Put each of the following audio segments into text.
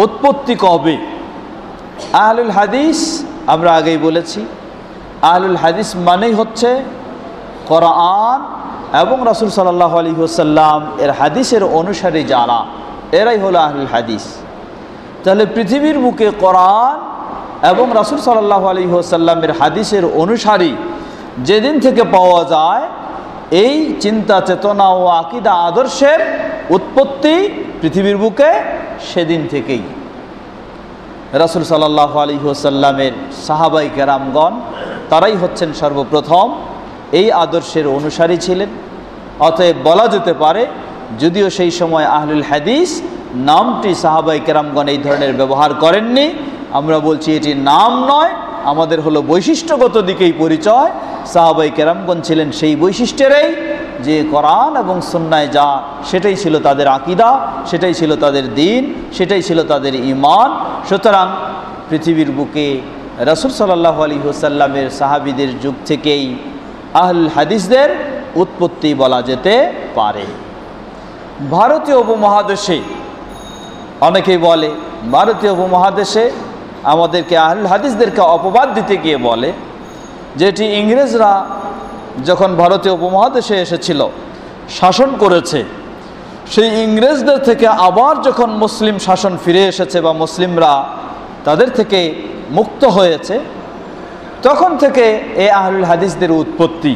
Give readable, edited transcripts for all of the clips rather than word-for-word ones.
উৎপত্তি কবে? আহলুল হাদিস আমরা আগেই বলেছি, আহলুল হাদিস মানেই হচ্ছে কোরআন এবং রাসূল সাল্লাল্লাহু আলাইহি ওয়াসাল্লাম এর হাদিসের অনুসারী যারা, এরাই হলো আহলুল হাদিস। তাহলে পৃথিবীর বুকে কোরআন এবং রাসূল সাল্লাল্লাহু আলাইহি ওয়াসাল্লামের হাদিসের অনুসারী যেদিন থেকে পাওয়া যায়, এই চিন্তা চেতনা ও আকীদা আদর্শের উৎপত্তি পৃথিবীর বুকে সেদিন থেকেই। রাসূল সাল্লাল্লাহু আলাইহি ওয়াসাল্লামের সাহাবায়ে কেরামগণ তারাই হচ্ছেন সর্বপ্রথম এই আদর্শের অনুসারী ছিলেন। অতএব বলা যেতে পারে, যদিও সেই সময় আহলুল হাদিস নামটি সাহাবায়ে কেরামগণ এই ধরনের ব্যবহার করেননি, আমরা বলছি এটি নাম নয়, আমাদের হলো বৈশিষ্ট্যগত দিকেই পরিচয়। সাহাবায়ে কেরামগণ ছিলেন সেই বৈশিষ্ট্যেরই যে কোরআন এবং সুন্নায় যা, সেটাই ছিল তাদের আকীদা, সেটাই ছিল তাদের দ্বীন, সেটাই ছিল তাদের ঈমান। সুতরাং পৃথিবীর বুকে রাসূল সাল্লাল্লাহু আলাইহি ওয়াসাল্লামের সাহাবীদের যুগ থেকেই আহলুল হাদিসদের উৎপত্তি বলা যেতে পারে। ভারতীয় উপমহাদেশে অনেকেই বলে, ভারতীয় উপমহাদেশে আমাদেরকে আহলুল হাদিসদেরকে অপবাদ দিতে গিয়ে বলে যে এটি ইংরেজরা যখন ভারতীয় উপমহাদেশে এসেছিল, শাসন করেছে, সেই ইংরেজদের থেকে আবার যখন মুসলিম শাসন ফিরে এসেছে বা মুসলিমরা তাদের থেকে মুক্ত হয়েছে, তখন থেকে এই আহলুল হাদিসদের উৎপত্তি।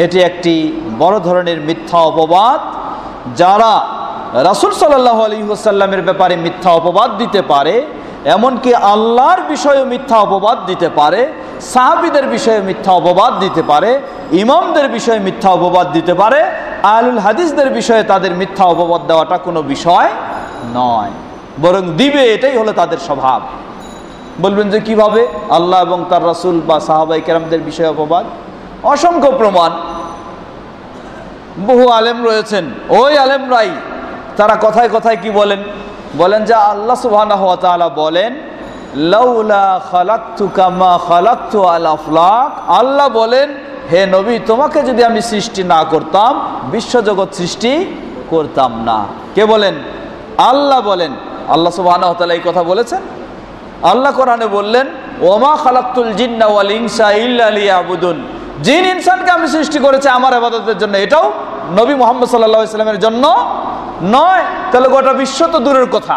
এটি একটি বড় ধরনের মিথ্যা অপবাদ। যারা রাসূল সাল্লাল্লাহু আলাইহি ওয়াসাল্লামের ব্যাপারে মিথ্যা অপবাদ দিতে পারে, এমনকি আল্লাহর বিষয়ে মিথ্যা অপবাদ দিতে পারে, সাহাবীদের বিষয়ে মিথ্যা অপবাদ দিতে পারে, ইমামদের বিষয়ে মিথ্যা অপবাদ দিতে পারে, আহলুল হাদিসদের বিষয়ে তাদের মিথ্যা অপবাদ দেওয়াটা কোনো বিষয় নয়, বরং দিবে, এটাই হলো তাদের স্বভাব। বলবেন যে কিভাবে আল্লাহ এবং তার রাসূল বা সাহাবায়ে কেরামদের বিষয়ে অপবাদ? অসংখ্য প্রমাণ। বহু আলেম রয়েছেন, ওই আলেমরাই তারা কথায় কথায় কি বলেন? বলেন যে আল্লাহ সুবহানাহু ওয়া তাআলা বলেন, লাউলা খালাকতুকা মা খালাকতু আল আফলাক। আল্লাহ বলেন, হে নবী, তোমাকে যদি আমি সৃষ্টি না করতাম, বিশ্বজগৎ সৃষ্টি করতাম না। কে বলেন? আল্লাহ বলেন। আল্লাহ সুবহানাহু ওয়া তাআলা এই কথা বলেছেন। আল্লাহ কোরআনে বললেন, ওমা খালাকতুল জিন্না ওয়াল ইনসা ইল্লা লিয়াবুদুন। জিন ইনসানকে আমি সৃষ্টি করেছি আমার ইবাদতের জন্য, এটাও নবী মুহাম্মদ সাল্লাল্লাহু আলাইহি ওয়াসাল্লামের জন্য নয়। তাহলে গোটা বিশ্ব তো দূরের কথা,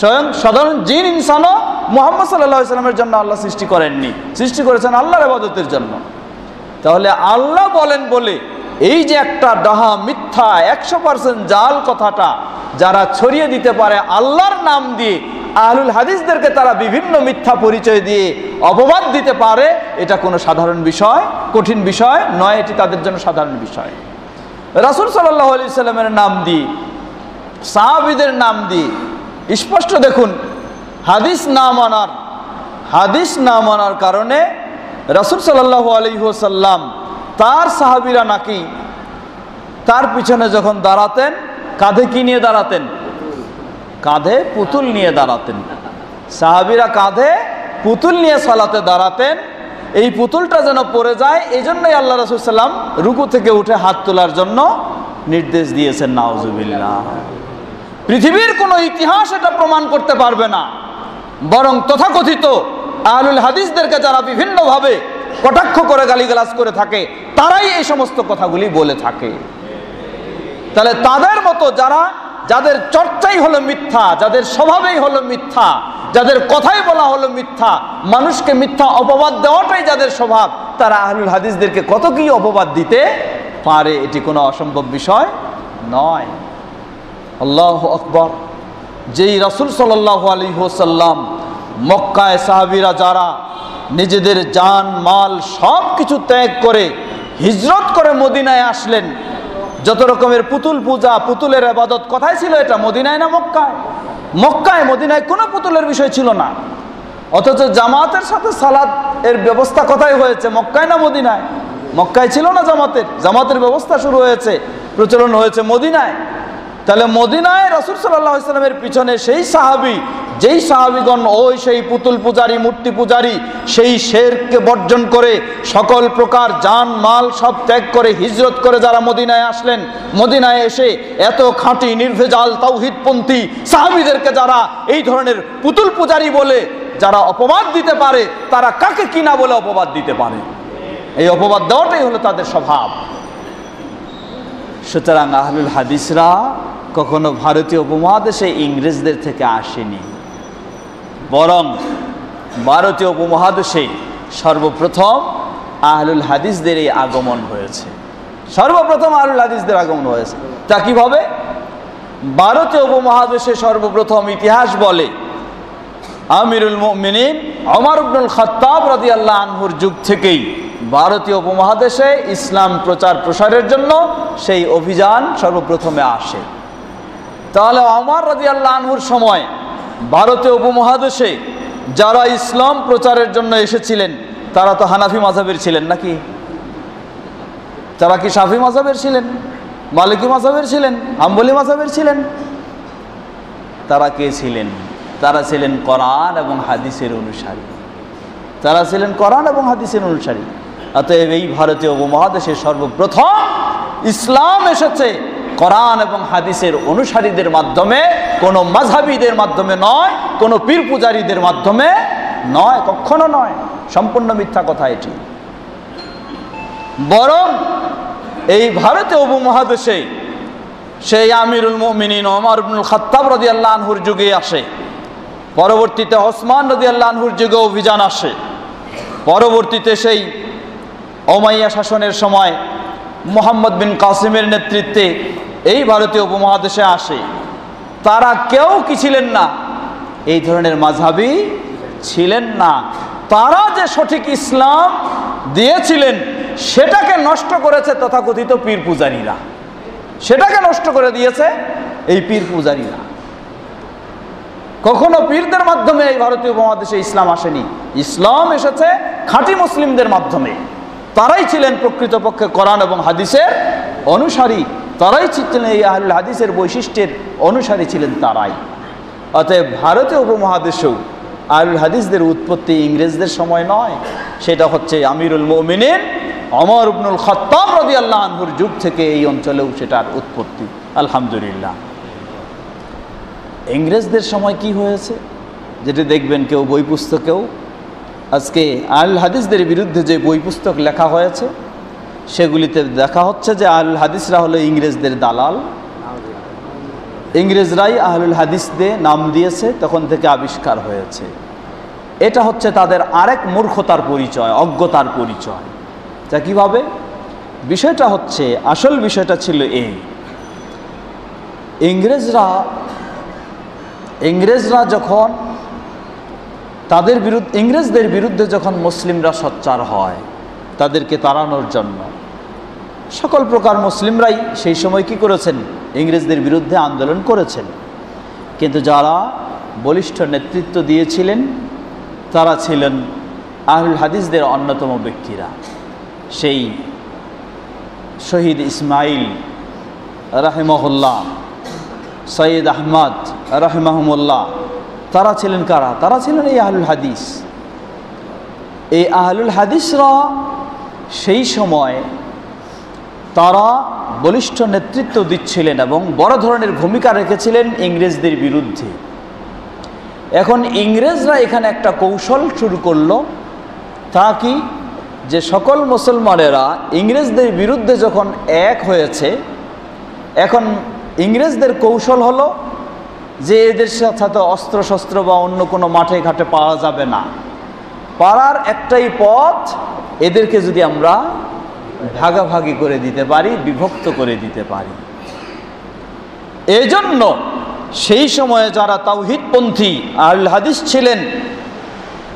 স্বয়ং সাধারণ জিন ইনসানও মুহাম্মদ সাল্লাল্লাহু আলাইহি ওয়াসাল্লামের জন্য আল্লাহ সৃষ্টি করেননি, সৃষ্টি করেছেন আল্লাহর ইবাদতের জন্য। তাহলে আল্লাহ বলেন বলে এই যে একটা ডাহা মিথ্যা 100% জাল কথাটা যারা ছড়িয়ে দিতে পারে আল্লাহর নাম দিয়ে, আহলুল হাদিসদেরকে তারা বিভিন্ন মিথ্যা পরিচয় দিয়ে অপবাদ দিতে পারে, এটা কোনো সাধারণ বিষয়, কঠিন বিষয় নয়, এটি তাদের জন্য সাধারণ বিষয়। রাসূল সাল্লাল্লাহু আলাইহি ওয়াসাল্লামের নাম দিয়ে, সাহাবীদের নাম দিয়ে স্পষ্ট দেখুন, হাদিস না মানার কারণে রাসূল সাল্লাল্লাহু আলাইহি ওয়াসাল্লাম তার সাহাবীরা নাকি তার পিছনে যখন দাঁড়াতেন, কাঁধে কি নিয়ে দাঁড়াতেন? কাঁধে পুতুল নিয়ে দাঁড়াতেন। সাহাবীরা কাঁধে পুতুল নিয়ে সালাতে দাঁড়াতেন। এই পুতুলটা যেন পড়ে যায়, এই জন্যই আল্লাহ রাসূল সাল্লাম রুকু থেকে উঠে হাত তোলার জন্য নির্দেশ দিয়েছেন। নাউজুবিল্লাহ। পৃথিবীর কোনো ইতিহাস এটা প্রমাণ করতে পারবে না, বরং তথাকথিত আহলুল হাদিসদেরকে যারা বিভিন্নভাবে কটাক্ষ করে গালিগালাজ করে থাকে, তারাই এই সমস্ত কথাগুলি বলে থাকে। তাহলে তাদের মতো যাদের চর্চাই হলো মিথ্যা, যাদের স্বভাবেই হলো মিথ্যা, যাদের কথাই বলা হলো মিথ্যা, মানুষকে মিথ্যা অপবাদ দেওয়াটাই যাদের স্বভাব, তারা আহলুল হাদিসদেরকে কত কি অপবাদ দিতে পারে, এটি কোনো অসম্ভব বিষয় নয়। আল্লাহু আকবার। যেই রাসূল সাল্লাল্লাহু আলাইহি ওয়াসাল্লাম মক্কায় সাহাবীরা যারা নিজেদের জান মাল সব কিছু ত্যাগ করে হিজরত করে মদিনায় আসলেন, যত রকমের পুতুল পূজা, পুতুলের ইবাদত কোথায় ছিল? এটা মদিনায় না মক্কায়? মক্কায়। মদিনায় কোনো পুতুলের বিষয় ছিল না। অথচ জামাতের সাথে সালাত এর ব্যবস্থা কোথায় হয়েছে? মক্কায় না মদিনায়? মক্কায় ছিল না জামাতের ব্যবস্থা শুরু হয়েছে, প্রচলন হয়েছে মদিনায়। তাহলে মদিনায় রাসূল সাল্লাল্লাহু আলাইহি ওয়াসাল্লামের পিছনে সেই সাহাবী, যেই সাহাবীগণ ওই সেই পুতুল পূজারী, মূর্তি পূজারী, সেই শিরককে বর্জন করে সকল প্রকার জান মাল সব ত্যাগ করে হিজরত করে যারা মদিনায় আসলেন, মদিনায় এসে এত খাঁটি নির্ভেজাল তাওহীদপন্থী সাহাবীদেরকে যারা এই ধরনের পুতুল পূজারী বলে যারা অপবাদ দিতে পারে, তারা কাকে কিনা বলে অপবাদ দিতে পারে? এই অপবাদ দেওয়াটাই হলো তাদের স্বভাব। সুতরাং আহলুল হাদিসরা কখনো ভারতীয় উপমহাদেশে ইংরেজদের থেকে আসেনি, বরং ভারতীয় উপমহাদেশে সর্বপ্রথম আহলুল হাদিসদের এই আগমন হয়েছে। সর্বপ্রথম আহলুল হাদিসদের আগমন হয়েছে। তা কিভাবে? ভারতীয় উপমহাদেশে সর্বপ্রথম ইতিহাস বলে আমিরুল মুমিনিন ওমর ইবনুল খাত্তাব রাদিয়াল্লাহু আনহুর যুগ থেকেই ভারতীয় উপমহাদেশে ইসলাম প্রচার প্রসারের জন্য সেই অভিযান সর্বপ্রথমে আসে। তাহলে ওমর রাদিয়াল্লাহু আনহুর সময় ভারতীয় উপমহাদেশে যারা ইসলাম প্রচারের জন্য এসেছিলেন তারা তো হানাফি মাযহাবের ছিলেন নাকি? তারা কি শাফি মাযহাবের ছিলেন, মালিকি মাযহাবের ছিলেন, হাম্বলি মাযহাবের ছিলেন? তারা কে ছিলেন? তারা ছিলেন কোরআন এবং হাদিসের অনুসারী। তারা ছিলেন কোরআন এবং হাদিসের অনুসারী। অতএব এই ভারতীয় উপমহাদেশে সর্বপ্রথম ইসলাম এসেছে কোরআন এবং হাদিসের অনুসারীদের মাধ্যমে, কোনো মাযহাবীদের মাধ্যমে নয়, কোনো পীর পূজারীদের মাধ্যমে নয়, কখনো নয়। সম্পূর্ণ মিথ্যা কথা এটি। বরং এই ভারতীয় উপমহাদেশে সেই আমিরুল মুমিনিন ওমর ইবনুল খাত্তাব রাদিয়াল্লাহু আনহুর যুগে আসে, পরবর্তীতে ওসমান রাদিয়াল্লাহু আনহুর যুগে অভিযান আসে, পরবর্তীতে সেই উমাইয়া শাসনের সময় মুহাম্মদ বিন কাসিমের নেতৃত্বে এই ভারতীয় উপমহাদেশে আসে। তারা কেউ কি ছিলেন না? এই ধরনের মাযহাবী ছিলেন না। তারা যে সঠিক ইসলাম দিয়েছিলেন সেটাকে নষ্ট করেছে তথাকথিত পীর পূজারীরা, সেটাকে নষ্ট করে দিয়েছে এই পীর পূজারীরা। কখনো পীরদের মাধ্যমে এই ভারতীয় উপমহাদেশে ইসলাম আসেনি, ইসলাম এসেছে খাঁটি মুসলিমদের মাধ্যমে। তারাই ছিলেন প্রকৃতপক্ষে কোরআন এবং হাদিসের অনুসারী, তারাই ছিলেন এই আহলুল হাদিসের বৈশিষ্ট্যের অনুসারী ছিলেন তারাই। অতএব ভারতীয় উপমহাদেশেও আহলুল হাদিসদের উৎপত্তি ইংরেজদের সময় নয়, সেটা হচ্ছে আমিরুল মুমিনিন ওমর ইবনুল খাত্তাব রাদিয়াল্লাহু আনহুর যুগ থেকে এই অঞ্চলেও সেটার উৎপত্তি। আলহামদুলিল্লাহ। ইংরেজদের সময় কি হয়েছে যেটি দেখবেন কেউ বই পুস্তকেও, আজকে আহলুল হাদিসদের বিরুদ্ধে যে বই পুস্তক লেখা হয়েছে সেগুলিতে দেখা হচ্ছে যে আহলুল হাদিসরা হলো ইংরেজদের দালাল, ইংরেজরাই আহলুল হাদিসদের নাম দিয়েছে, তখন থেকে আবিষ্কার হয়েছে। এটা হচ্ছে তাদের আরেক মূর্খতার পরিচয়, অজ্ঞতার পরিচয়। তা কিভাবে? বিষয়টা হচ্ছে, আসল বিষয়টা ছিল এই, ইংরেজরা যখন তাদের বিরুদ্ধে, ইংরেজদের বিরুদ্ধে যখন মুসলিমরা সোচ্চার হয় তাদেরকে তাড়ানোর জন্য, সকল প্রকার মুসলিমরাই সেই সময় কি করেছেন? ইংরেজদের বিরুদ্ধে আন্দোলন করেছেন। কিন্তু যারা বলিষ্ঠ নেতৃত্ব দিয়েছিলেন তারা ছিলেন আহলুল হাদিসদের অন্যতম ব্যক্তিরা। সেই শহীদ ইসমাইল রাহিমাহুল্লাহ, সৈয়দ আহমদ রাহিমাহুমুল্লাহ, তারা ছিলেন কারা? তারা ছিলেন এই আহলুল হাদিস। এই আহলুল হাদিসরা সেই সময় তারা বলিষ্ঠ নেতৃত্ব দিচ্ছিলেন এবং বড় ধরনের ভূমিকা রেখেছিলেন ইংরেজদের বিরুদ্ধে। এখন ইংরেজরা এখানে একটা কৌশল শুরু করলো, তা কি? যে সকল মুসলমানেরা ইংরেজদের বিরুদ্ধে যখন এক হয়েছে, এখন ইংরেজদের কৌশল হলো যে এদের সাথে অস্ত্রশস্ত্র বা অন্য কোনো মাঠে ঘাটে পাওয়া যাবে না, পারার একটাই পথ, এদেরকে যদি আমরা ভাগাভাগি করে দিতে পারি, বিভক্ত করে দিতে পারি। এজন্য সেই সময়ে যারা তাওহীদপন্থী আহলুল হাদিস ছিলেন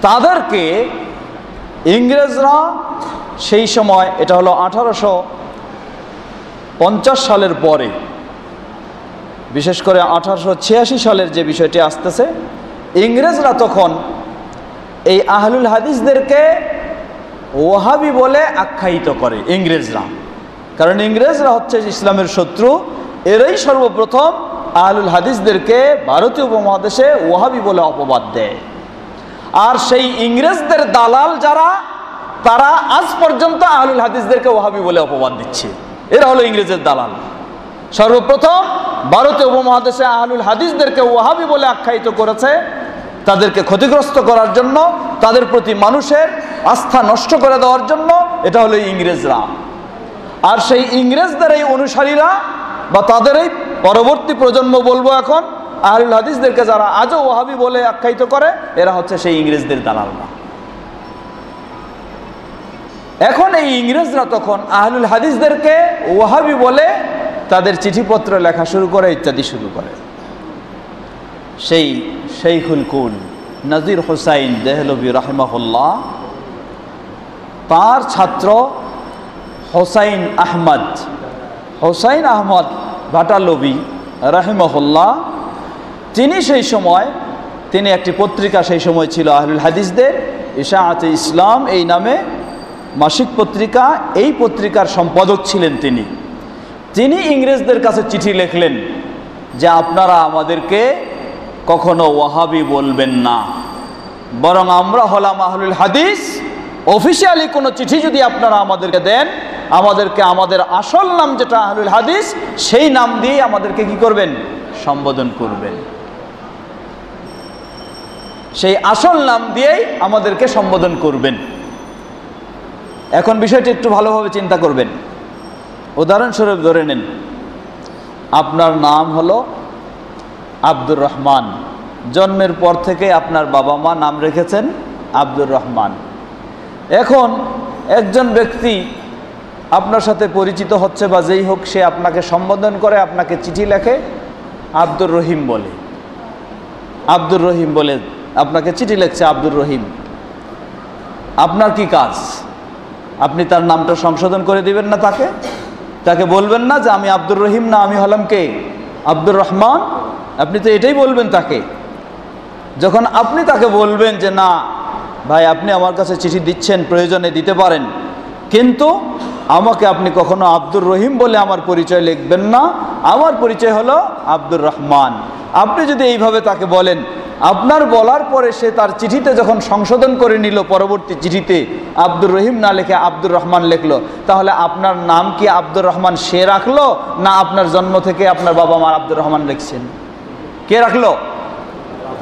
তাদেরকে ইংরেজরা সেই সময়, এটা হলো 1850 সালের পরে, বিশেষ করে 1886 সালের যে বিষয়টি আসতেছে, ইংরেজরা তখন এই আহলুল হাদিসদেরকে ওয়াহাবি বলে আখ্যায়িত করে ইংরেজরা। কারণ ইংরেজরা হচ্ছে ইসলামের শত্রু, এরাই সর্বপ্রথম আহলুল হাদিসদেরকে ভারতীয় উপমহাদেশে ওয়াহাবি বলে অপবাদ দেয়। আর সেই ইংরেজদের দালাল যারা, তারা আজ পর্যন্ত আহলুল হাদিসদেরকে ওয়াহাবি বলে অপবাদ দিচ্ছে। এরা হলো ইংরেজের দালাল। সর্বপ্রথম ভারতীয় উপমহাদেশে আহলুল হাদিসদেরকে ওয়াহাবি বলে আখ্যায়িত করেছে, তাদেরকে ক্ষতিগ্রস্ত করার জন্য, তাদের প্রতি মানুষের আস্থা নষ্ট করে দেওয়ার জন্য। এটা হলো ইংরেজরা। আর সেই ইংরেজদের এই অনুসারীরা বা তাদের এই পরবর্তী প্রজন্ম বলবো এখন, আহলুল হাদিসদেরকে যারা আজও ওয়াহাবি বলে আখ্যায়িত করে, এরা হচ্ছে সেই ইংরেজদের দালালরা। এখন এই ইংরেজরা তখন আহলুল হাদিসদেরকে ওয়াহাবি বলে তাদের চিঠিপত্র লেখা শুরু করে, ইত্যাদি শুরু করে। সেই শেখুল কুল নাজির হুসাইন দেহলভী রাহিমাহুল্লাহ, তার ছাত্র হোসাইন আহমদ ভাটালভী রাহিমাহুল্লাহ, তিনি একটি পত্রিকা সেই সময় ছিল আহলুল হাদিসদের, ইশাআতে ইসলাম এই নামে মাসিক পত্রিকা, এই পত্রিকার সম্পাদক ছিলেন তিনি ইংরেজদের কাছে চিঠি লিখলেন যে আপনারা আমাদেরকে কখনো ওয়াহাবি বলবেন না, বরং আমরা হলাম আহলুল হাদিস। অফিসিয়ালি কোনো চিঠি যদি আপনারা আমাদেরকে দেন, আমাদেরকে আমাদের আসল নাম যেটা আহলুল হাদিস, সেই নাম দিয়ে আমাদেরকে কি করবেন? সম্বোধন করবেন। সেই আসল নাম দিয়েই আমাদেরকে সম্বোধন করবেন। এখন বিষয়টি একটু ভালোভাবে চিন্তা করবেন। উদাহরণস্বরূপ ধরে নেন, আপনার নাম হলো আব্দুর রহমান, জন্মের পর থেকে আপনার বাবা মা নাম রেখেছেন আব্দুর রহমান। এখন একজন ব্যক্তি আপনার সাথে পরিচিত হচ্ছে বা যেই হোক, সে আপনাকে সম্বোধন করে, আপনাকে চিঠি লেখে আব্দুর রহিম বলে, আপনাকে চিঠি লিখছে আব্দুর রহিম। আপনার কি কাজ? আপনি তার নামটা সংশোধন করে দিবেন না? তাকে বলবেন না যে আমি আব্দুর রহিম না, আমি হলাম কে? আব্দুর রহমান। আপনি তো এটাই বলবেন তাকে। যখন আপনি তাকে বলবেন যে না ভাই, আপনি আমার কাছে চিঠি দিচ্ছেন, প্রয়োজনে দিতে পারেন, কিন্তু আমাকে আপনি কখনো আব্দুর রহিম বলে আমার পরিচয় লিখবেন না, আমার পরিচয় হলো আব্দুর রহমান। আপনি যদি এইভাবে তাকে বলেন, আপনার বলার পরে সে তার চিঠিতে যখন সংশোধন করে নিল, পরবর্তী চিঠিতে আব্দুর রহিম না লিখে আব্দুর রহমান লিখলো, তাহলে আপনার নাম কি আব্দুর রহমান সে রাখলো, না আপনার জন্ম থেকে আপনার বাবা মা আব্দুর রহমান লিখছেন? কে রাখলো?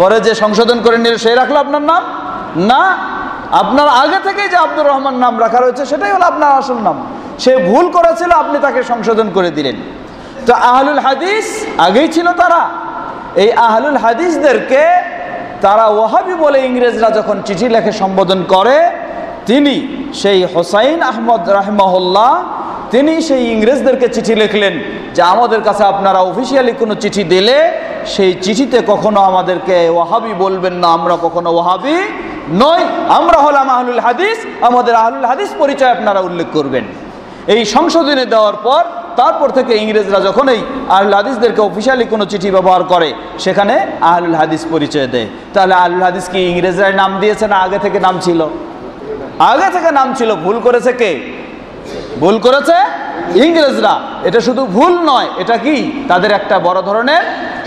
পরে যে সংশোধন করে নিল সে রাখলো আপনার নাম? না, আপনার আগে থেকে যে আব্দুর রহমান নাম রাখা রয়েছে সেটাই হলো আপনার আসল নাম। সে ভুল করেছিল, আপনি তাকে সংশোধন করে দিলেন। তো আহলুল হাদিস আগেই ছিল তারা। এই আহলুল হাদিসদেরকে তারা ওয়াহাবি বলে ইংরেজরা যখন চিঠি লেখে সম্বোধন করে, তিনি সেই হোসাইন আহমদ রাহিমাহুল্লাহ, তিনি সেই ইংরেজদেরকে চিঠি লিখলেন যে আমাদের কাছে আপনারা অফিসিয়ালি কোনো চিঠি দিলে সেই চিঠিতে কখনো আমাদেরকে ওয়াহাবি বলবেন না, আমরা কখনো ওয়াহাবি নই, আমরা হলাম আহলুল হাদিস, আমাদের আহলুল হাদিস পরিচয় আপনারা উল্লেখ করবেন। এই সংশোধনে দেওয়ার পর তারপর থেকে ইংরেজরা যখন এই আহলুল হাদিসদেরকে অফিসিয়ালি কোনো চিঠি ব্যবহার করে, সেখানে আহলুল হাদিস পরিচয় দেয়। তাহলে আহলুল হাদিস কি ইংরেজরাই নাম দিয়েছে না আগে থেকে নাম ছিল? আগে থেকে নাম ছিল। ভুল করেছে কে? ভুল করেছে ইংরেজরা। এটা শুধু ভুল নয়, এটা কি তাদের একটা বড় ধরনের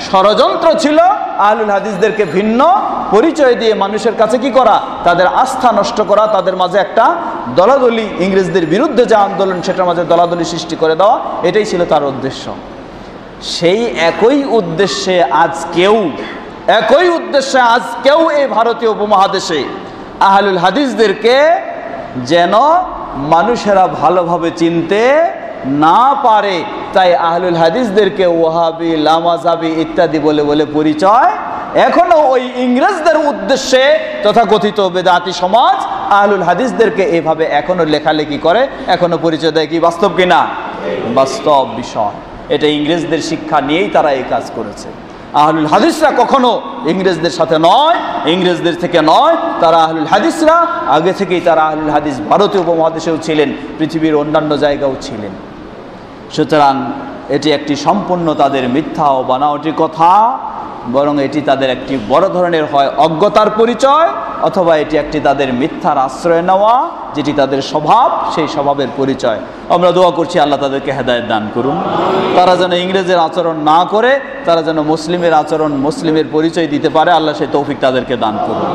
ষড়যন্ত্র ছিল, আহলুল হাদিসদেরকে ভিন্ন পরিচয় দিয়ে মানুষের কাছে কি করা? তাদের আস্থা নষ্ট করা, তাদের মাঝে একটা দলাদলি, ইংরেজদের বিরুদ্ধে যে আন্দোলন সেটার মাঝে দলাদলি সৃষ্টি করে দেওয়া, এটাই ছিল তার উদ্দেশ্য। সেই একই উদ্দেশ্যে আজকেও এই ভারতীয় উপমহাদেশে আহলুল হাদিসদেরকে যেন মানুষেরা ভালোভাবে চিনতে না পারে, তাই আহলুল হাদিসদেরকে ওয়াহাবি, লামাজাবি ইত্যাদি বলে বলে পরিচয় এখনো ওই ইংরেজদের উদ্দেশ্যে তথাকথিত বেদাতি সমাজ আহলুল হাদিসদেরকে এভাবে এখনো লেখালেখি করে, এখনো পরিচয় দেয়। কি বাস্তব কিনা? বাস্তব বিষয়। এটা ইংরেজদের শিক্ষা নিয়েই তারা এই কাজ করেছে। আহলুল হাদিসরা কখনো ইংরেজদের সাথে নয়, ইংরেজদের থেকে নয়, তারা আহলুল হাদিসরা আগে থেকেই তারা আহলুল হাদিস ভারতীয় উপমহাদেশেও ছিলেন, পৃথিবীর অন্যান্য জায়গাও ছিলেন। সুতরাং এটি একটি সম্পূর্ণ তাদের মিথ্যা ও বানাওয়াটি কথা, বরং এটি তাদের একটি বড় ধরনের হয় অজ্ঞতার পরিচয়, অথবা এটি একটি তাদের মিথ্যার আশ্রয় নেওয়া, যেটি তাদের স্বভাব, সেই স্বভাবের পরিচয়। আমরা দোয়া করছি আল্লাহ তাদেরকে হেদায়েত দান করুন। তারা যেন ইংরেজের আচরণ না করে, তারা যেন মুসলিমের আচরণ, মুসলিমের পরিচয় দিতে পারে, আল্লাহ সেই তৌফিক তাদেরকে দান করুন।